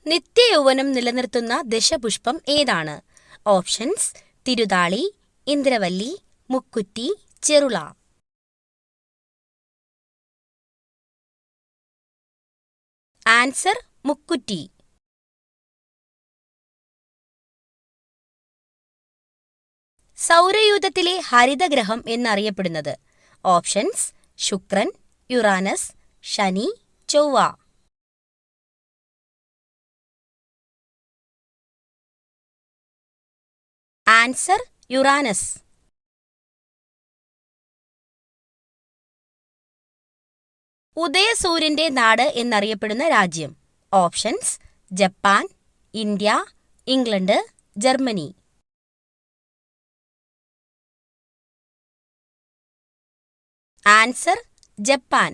നിത്യയൗവനം നിലനിർത്തുന്ന ദശപുഷ്പം ഏതാണ്? ഓപ്ഷൻസ്: തിരുതാളി, ഇന്ദ്രവല്ലി, മുക്കുറ്റി, ചെറുള. ആൻസർ: മുക്കുറ്റി. സൗരയൂഥത്തിലെ ഹരിതഗ്രഹം എന്നറിയപ്പെടുന്നത്? ഓപ്ഷൻസ്: ശുക്രൻ, യുറാനസ്, ശനി, ചൊവ്വ. Answer: Uranus. ഉദയസൂര്യന്റെ നാട് എന്നറിയപ്പെടുന്ന രാജ്യം? Options: Japan, India, England, Germany. Answer: Japan.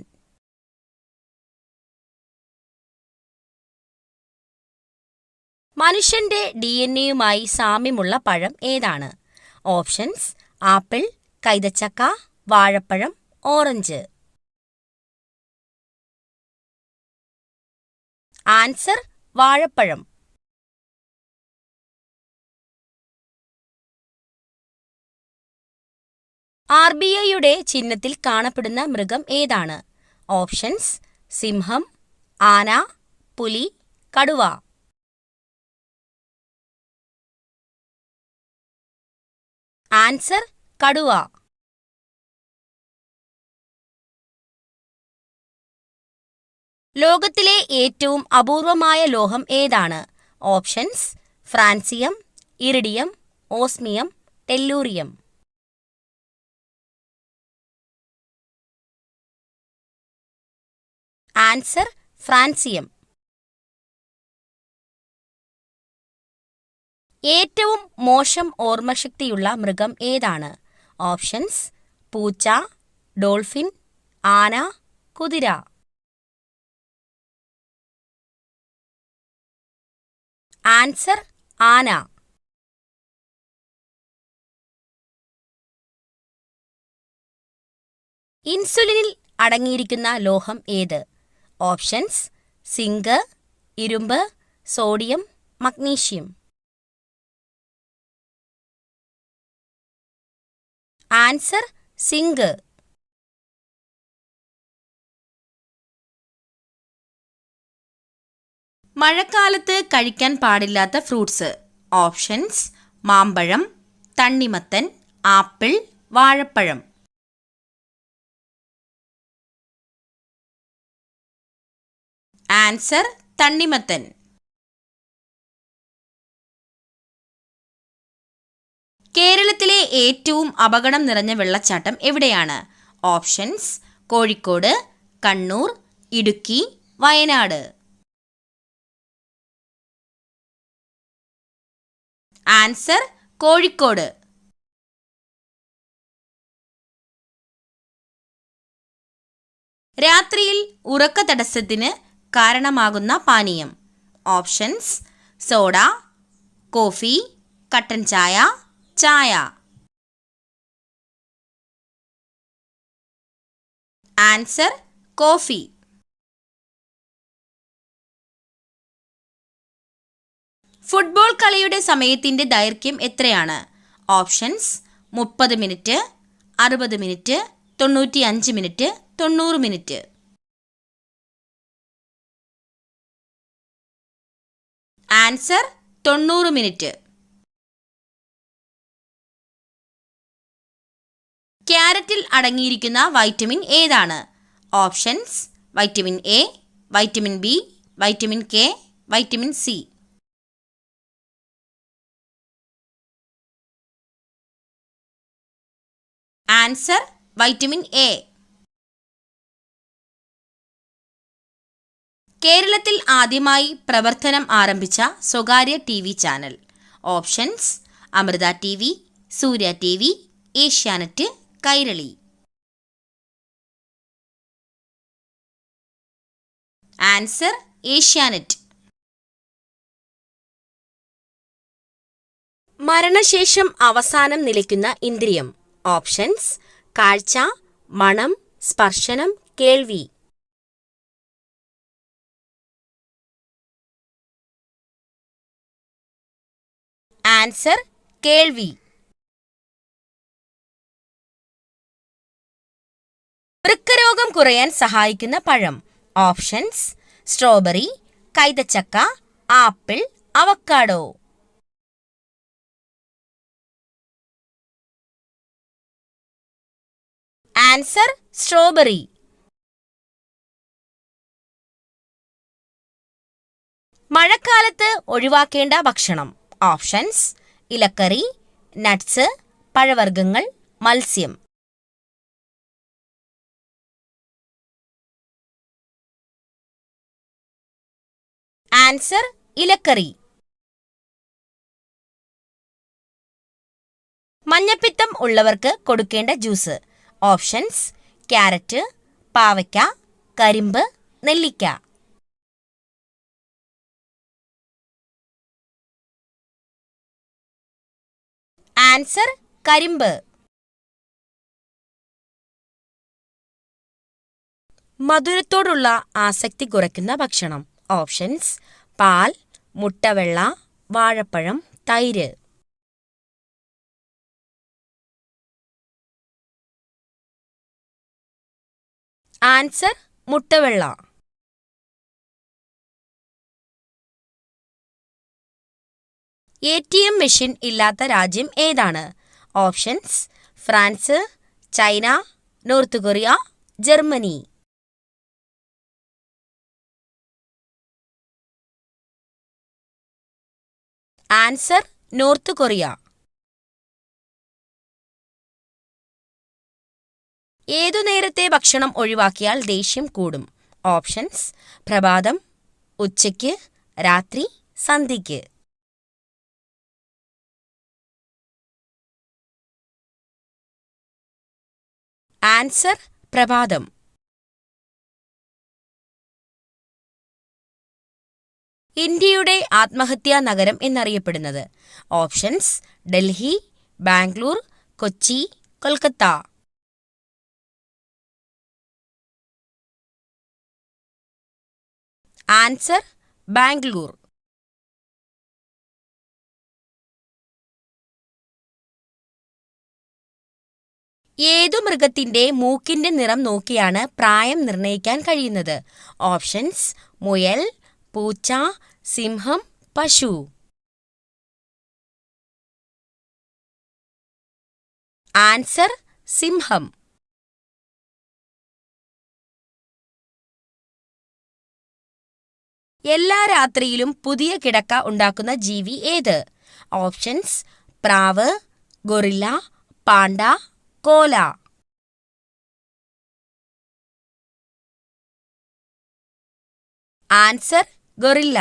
മനുഷ്യന്റെ DNA-യുമായി സാമ്യമുള്ള പഴം ഏതാണ്? ഓപ്ഷൻസ്: ആപ്പിൾ, കൈതച്ചക്ക, വാഴപ്പഴം, ഓറഞ്ച്. ആൻസർ: വാഴപ്പഴം. RBIയുടെ ചിഹ്നത്തിൽ കാണപ്പെടുന്ന മൃഗം ഏതാണ്? ഓപ്ഷൻസ്: സിംഹം, ആന, പുലി, കടുവ. ആൻസർ: കടുവ. ലോകത്തിലെ ഏറ്റവും അപൂർവമായ ലോഹം ഏതാണ്? Options: francium, iridium, osmium, tellurium. Answer: francium. ഏറ്റവും മോശം ഓർമ്മശക്തിയുള്ള മൃഗം ഏതാണ്? ഓപ്ഷൻസ്: പൂച്ച, ഡോൾഫിൻ, ആന, കുതിര. ആൻസർ: ആന. ഇൻസുലിനിൽ അടങ്ങിയിരിക്കുന്ന ലോഹം ഏത്? ഓപ്ഷൻസ്: സിങ്ക്, ഇരുമ്പ്, സോഡിയം, മഗ്നീഷ്യം. Answer: zinc. മഴക്കാലത്ത് കഴിക്കാൻ പാടില്ലാത്ത ഫ്രൂട്ട്സ്? ഓപ്ഷൻസ്: മാമ്പഴം, തണ്ണിമത്തൻ, ആപ്പിൾ, വാഴപ്പഴം. ആൻസർ: തണ്ണിമത്തൻ. കേരളത്തിലെ ഏറ്റവും അപകടം നിറഞ്ഞ വെള്ളച്ചാട്ടം എവിടെയാണ്? ഓപ്ഷൻസ്: കോഴിക്കോട്, കണ്ണൂർ, ഇടുക്കി, വയനാട്. ആൻസർ: കോഴിക്കോട്. രാത്രിയിൽ ഉറക്കതടസ്സത്തിന് കാരണമാകുന്ന പാനീയം? ഓപ്ഷൻസ്: സോഡ, കോഫി, കട്ടൻ ചായ, ചായ. Answer: coffee. ഫുട്ബോൾ കളിയുടെ സമയത്തിന്റെ ദൈർഘ്യം എത്രയാണ്? Options: 30 minute, 60 minute, 95 minute, 90 minute. Answer: 90 minute. ക്യാരറ്റിൽ അടങ്ങിയിരിക്കുന്ന വൈറ്റമിൻ ഏതാണ്? Options: vitamin A, vitamin B, vitamin K, vitamin C. Answer: vitamin A. കേരളത്തിൽ ആദ്യമായി പ്രവർത്തനം ആരംഭിച്ച സ്വകാര്യ TV channel? Options: Amrita TV, Surya TV, Asianet, Kairali. Answer: Asianet. മരണശേഷം അവസാനം നിലയ്ക്കുന്ന ഇന്ദ്രിയം? ഓപ്ഷൻസ്: കാഴ്ച, മണം, സ്പർശനം, കേൾവി. ആൻസർ കേൾവി. വൃക്കരോഗം കുറയാൻ സഹായിക്കുന്ന പഴം. ഓപ്ഷൻസ്: സ്ട്രോബെറി, കൈതച്ചക്ക, ആപ്പിൾ, അവക്കാഡോ. Answer strawberry. മഴക്കാലത്ത് ഒഴിവാക്കേണ്ട ഭക്ഷണം. ഓപ്ഷൻസ്: ഇലക്കറി, നട്ട്സ്, പഴവർഗ്ഗങ്ങൾ, മത്സ്യം. ആൻസർ ഇലക്കറി. മഞ്ഞപ്പിത്തം ഉള്ളവർക്ക് കൊടുക്കേണ്ട ജ്യൂസ്. ഓപ്ഷൻസ്: ക്യാരറ്റ്, പാവയ്ക്ക, കരിമ്പ്, നെല്ലിക്ക. ആൻസർ കരിമ്പ്. മധുരത്തോടുള്ള ആസക്തി കുറയ്ക്കുന്ന ഭക്ഷണം. ഓപ്ഷൻസ്: പാൽ, മുട്ടവെള്ള, വാഴപ്പഴം, തൈര്. ആൻസർ മുട്ടവെള്ള. ATM മെഷീൻ ഇല്ലാത്ത രാജ്യം ഏതാണ്? Options: France, China, north Korea, Germany. Answer north Korea. ഏതു നേരത്തെ ഭക്ഷണം ഒഴിവാക്കിയാൽ ദേഷ്യം കൂടും? ഓപ്ഷൻസ്: പ്രഭാതം, ഉച്ചയ്ക്ക്, രാത്രി, സന്ധ്യയ്ക്ക്. ആൻസർ പ്രഭാതം. ഇന്ത്യയുടെ ആത്മഹത്യാ നഗരം എന്നറിയപ്പെടുന്നത്. ഓപ്ഷൻസ്: ഡൽഹി, ബാംഗ്ലൂർ, കൊച്ചി, കൊൽക്കത്ത. ആൻസർ ബാംഗ്ലൂർ. ഏതു മൃഗത്തിന്റെ മൂക്കിന്റെ നിറം നോക്കിയാണ് പ്രായം നിർണ്ണയിക്കാൻ കഴിയുന്നത്? ഓപ്ഷൻസ്: മുയൽ, പൂച്ച, സിംഹം, പശു. ആൻസർ സിംഹം. എല്ലാ രാത്രിയിലും പുതിയ കിടക്ക ഉണ്ടാക്കുന്ന ജീവി ഏത്? ഓപ്ഷൻസ്: പ്രാവ്, ഗൊറില്ല, പാണ്ട, കോല. Answer guerrilla.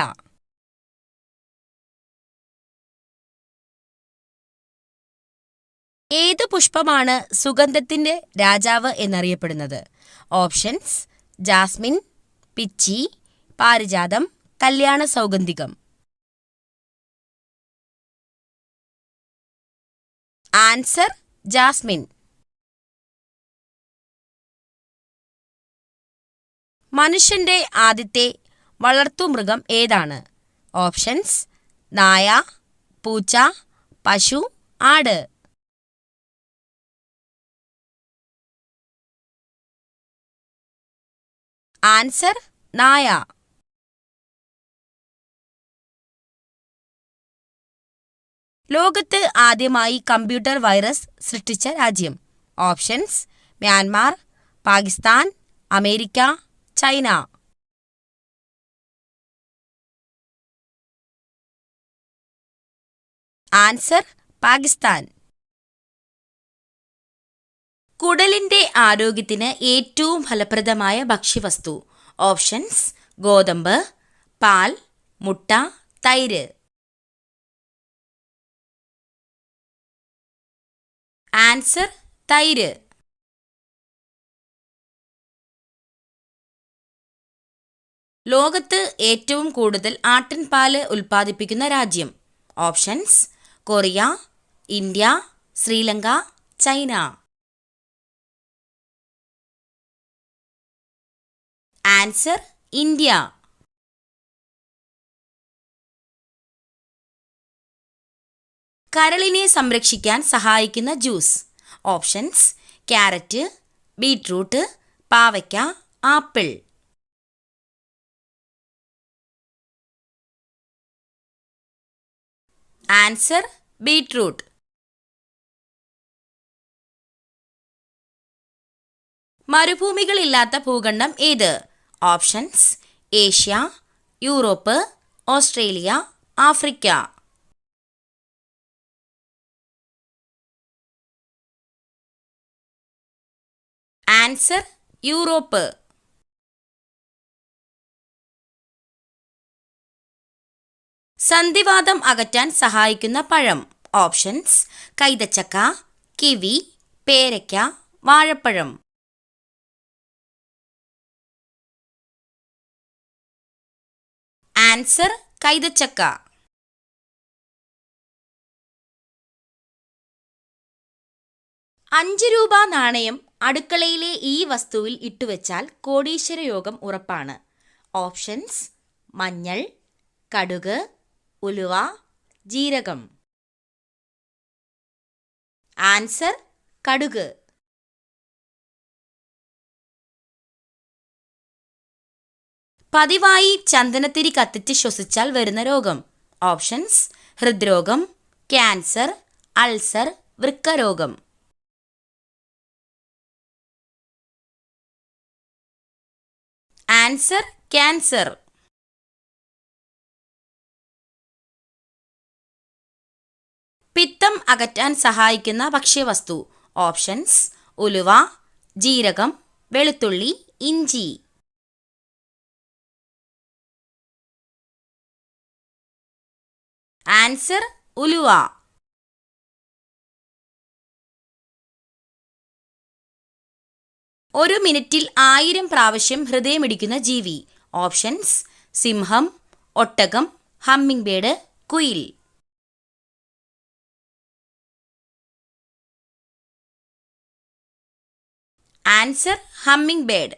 ഏതു പുഷ്പമാണ് സുഗന്ധത്തിന്റെ രാജാവ് എന്നറിയപ്പെടുന്നത്? ഓപ്ഷൻസ്: ജാസ്മിൻ, പിച്ചി, പാരിജാതം, കല്യാണ സൗഗന്ധികം. Answer Jasmine. മനുഷ്യന്റെ ആദ്യത്തെ വളർത്തുമൃഗം ഏതാണ്? ഓപ്ഷൻസ്: നായ, പൂച്ച, പശു, ആട്. ആൻസർ നായ. ലോകത്ത് ആദ്യമായി കമ്പ്യൂട്ടർ വൈറസ് സൃഷ്ടിച്ച രാജ്യം. Options: Myanmar, Pakistan, America, China. Answer Pakistan. കുടലിന്റെ ആരോഗ്യത്തിന് ഏറ്റവും ഫലപ്രദമായ ഭക്ഷ്യവസ്തു. ഓപ്ഷൻസ്: ഗോതമ്പ്, പാൽ, മുട്ട, തൈര്. ആൻസർ തൈര്. ലോകത്ത് ഏറ്റവും കൂടുതൽ ആട്ടിൻപാല് ഉൽപ്പാദിപ്പിക്കുന്ന രാജ്യം. Options: Korea, India, Sri Lanka, China. Answer India. കരളിനെ സംരക്ഷിക്കാൻ സഹായിക്കുന്ന ജ്യൂസ്. ഓപ്ഷൻസ്: ക്യാരറ്റ്, ബീറ്റ്റൂട്ട്, പാവയ്ക്ക, ആപ്പിൾ. Answer: beetroot. മരുഭൂമികളില്ലാത്ത ഭൂഖണ്ഡം ഏത്? Options: Asia, Europe, Australia, Africa. Answer: Europe. സന്ധിവാതം അകറ്റാൻ സഹായിക്കുന്ന പഴം. ഓപ്ഷൻസ്: കൈതച്ചക്ക, കിവി, പേരയ്ക്ക, വാഴപ്പഴം. ആൻസർ: കൈതച്ചക്ക. 5 രൂപ നാണയം അടുക്കളയിലെ ഈ വസ്തുവിൽ ഇട്ടുവെച്ചാൽ കോടീശ്വര യോഗം ഉറപ്പാണ്. ഓപ്ഷൻസ്: മഞ്ഞൾ, കടുക്, ഉലുവ, ജീരകം. ആൻസർ: കടുക്. പതിവായി ചന്ദനത്തിരി കത്തിച്ച് ശ്വസിച്ചാൽ വരുന്ന രോഗം. ഓപ്ഷൻസ്: ഹൃദ്രോഗം, ക്യാൻസർ, അൾസർ, വൃക്കരോഗം. Answer: cancer. പിത്തം അകറ്റാൻ സഹായിക്കുന്ന ഭക്ഷ്യവസ്തു. ഓപ്ഷൻസ്: ഉലുവ, ജീരകം, വെളുത്തുള്ളി, ഇഞ്ചി. ആൻസർ: ഉലുവ. ഒരു മിനിറ്റിൽ 1000 പ്രാവശ്യം ഹൃദയമിടിക്കുന്ന ജീവി. ഓപ്ഷൻസ്: സിംഹം, ഒട്ടകം, ഹമ്മിങ് ബേർഡ്, കുയിൽ. Answer: humming bird.